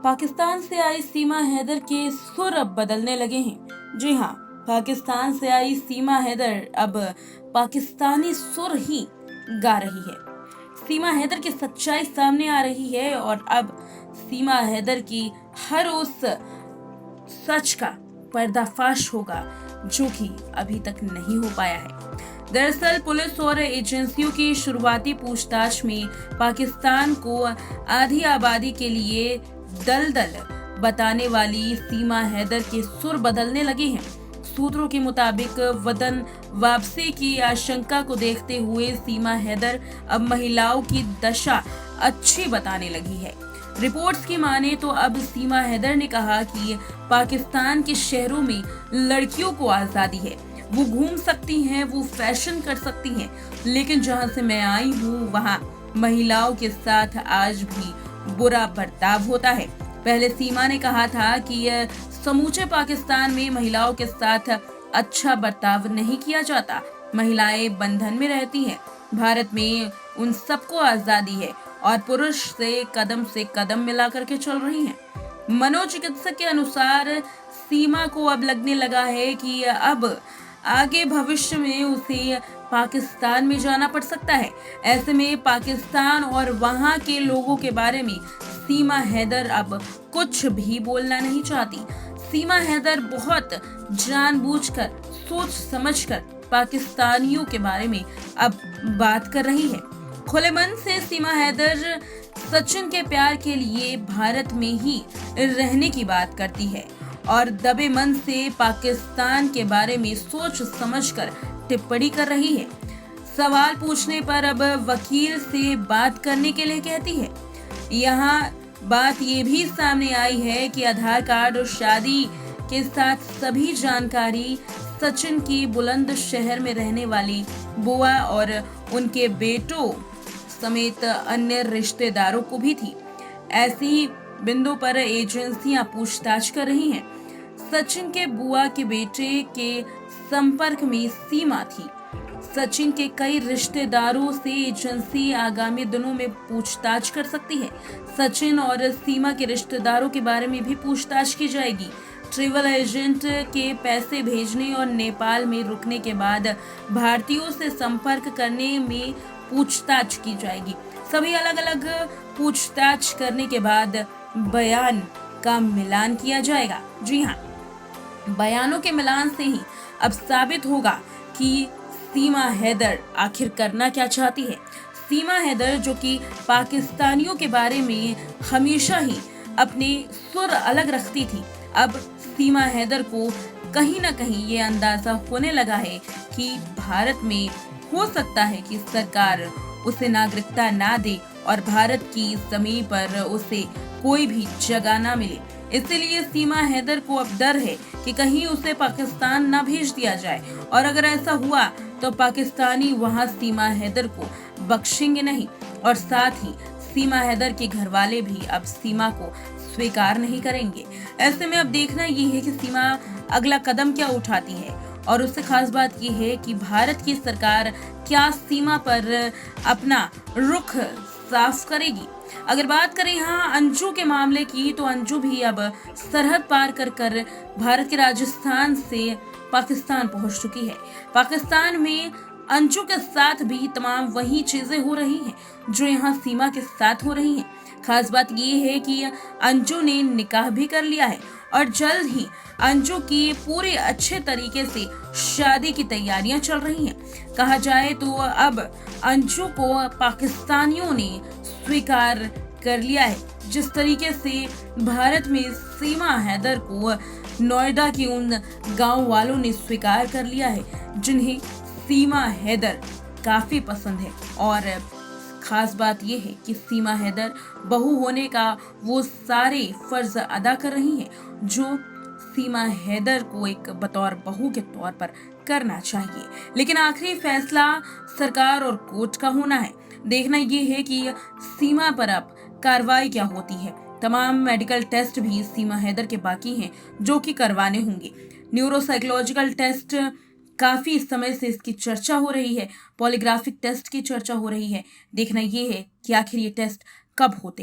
पाकिस्तान से आई सीमा हैदर के सुर अब बदलने लगे हैं। जी हाँ, पाकिस्तान से आई सीमा हैदर अब पाकिस्तानी सुर ही गा रही है। सीमा हैदर की सच्चाई सामने आ रही है और अब सीमा हैदर की हर उस सच का पर्दाफाश होगा जो कि अभी तक नहीं हो पाया है। दरअसल पुलिस और एजेंसियों की शुरुआती पूछताछ में पाकिस्तान को आधी आबादी के लिए दलदल बताने वाली सीमा हैदर के सुर बदलने लगे हैं। सूत्रों के मुताबिक वतन वापसी की आशंका को देखते हुए सीमा हैदर अब महिलाओं की दशा अच्छी बताने लगी है। रिपोर्ट्स की माने तो अब सीमा हैदर ने कहा कि पाकिस्तान के शहरों में लड़कियों को आजादी है, वो घूम सकती हैं, वो फैशन कर सकती हैं, लेकिन जहां से मैं आई हूं वहां महिलाओं के साथ आज भी बुरा बर्ताव होता है। पहले सीमा ने कहा था कि समूचे पाकिस्तान में महिलाओं के साथ अच्छा बर्ताव नहीं किया जाता, महिलाएं बंधन में रहती हैं, भारत में उन सबको आजादी है और पुरुष से कदम मिलाकर के चल रही हैं। मनोचिकित्सक के अनुसार सीमा को अब लगने लगा है कि अब आगे भविष्य में उसे पाकिस्तान में जाना पड़ सकता है। ऐसे में पाकिस्तान और वहां के लोगों के बारे में सीमा हैदर अब कुछ भी बोलना नहीं चाहती। सीमा हैदर बहुत जानबूझकर, सोच समझकर पाकिस्तानियों के बारे में अब बात कर रही है। खुले मन से सीमा हैदर सचिन के प्यार के लिए भारत में ही रहने की बात करती है और दबे मन से पाकिस्तान के बारे में सोच समझकर टिप्पणी कर रही है। सवाल पूछने पर अब वकील से बात करने के लिए कहती है। यहाँ बात ये भी सामने आई है कि आधार कार्ड और शादी के साथ सभी जानकारी सचिन की बुलंदशहर में रहने वाली बुआ और उनके बेटों समेत अन्य रिश्तेदारों को भी थी। ऐसी बिंदु पर एजेंसियां पूछताछ कर रही हैं। सचिन के बुआ के बेटे के संपर्क में सीमा थी। सचिन के कई रिश्तेदारों से एजेंसी आगामी दिनों में पूछताछ कर सकती है। सचिन और सीमा के रिश्तेदारों के बारे में भी पूछताछ की जाएगी। ट्रैवल एजेंट के पैसे भेजने और नेपाल में रुकने के बाद भारतीयों से संपर्क करने में पूछताछ की जाएगी। सभी अलग अलग पूछताछ करने के बाद बयान का मिलान किया जाएगा। जी हाँ, बयानों के मिलान से ही अब साबित होगा कि सीमा हैदर आखिर करना क्या चाहती है। सीमा हैदर जो कि पाकिस्तानियों के बारे में हमेशा ही अपने सुर अलग रखती थी, अब सीमा हैदर को कहीं ना कहीं ये अंदाजा होने लगा है कि भारत में हो सकता है कि सरकार उसे नागरिकता ना दे और भारत की जमीन पर उसे कोई भी जगह ना मिले। इसलिए सीमा हैदर को अब डर है कि कहीं उसे पाकिस्तान ना भेज दिया जाए और अगर ऐसा हुआ तो पाकिस्तानी वहां सीमा हैदर को बख्शेंगे नहीं और साथ ही सीमा हैदर के घर वाले भी अब सीमा को स्वीकार नहीं करेंगे। ऐसे में अब देखना ये है कि सीमा अगला कदम क्या उठाती है और उससे खास बात ये है कि भारत की सरकार क्या सीमा पर अपना रुख साफ करेगी। अगर बात करें यहाँ अंजू के मामले की, तो अंजू भी अब सरहद पार कर भारत के राजस्थान से पाकिस्तान पहुंच चुकी है। पाकिस्तान में अंजू के साथ भी तमाम वही चीजें हो रही हैं जो यहाँ सीमा के साथ हो रही हैं। खास बात ये है कि अंजू ने निकाह भी कर लिया है और जल्द ही अंजू की पूरे अच्छे तरीके से शादी की तैयारियां चल रही हैं। कहा जाए तो अब अंजू को पाकिस्तानियों ने स्वीकार कर लिया है। जिस तरीके से भारत में सीमा हैदर को नोएडा के उन गांव वालों ने स्वीकार कर लिया है जिन्हें सीमा हैदर काफी पसंद है और खास बात यह है कि सीमा हैदर बहू होने का वो सारे फर्ज अदा कर रही हैं जो सीमा हैदर को एक बतौर बहू के तौर पर करना चाहिए। लेकिन आखिरी फैसला सरकार और कोर्ट का होना है। देखना ये है कि सीमा पर अब कार्रवाई क्या होती है। तमाम मेडिकल टेस्ट भी सीमा हैदर के बाकी हैं जो कि करवाने होंगे। न्यूरोसाइकोलॉजिकल टेस्ट काफी समय से इसकी चर्चा हो रही है, पॉलीग्राफिक टेस्ट की चर्चा हो रही है। देखना ये है कि आखिर ये टेस्ट कब होते हैं।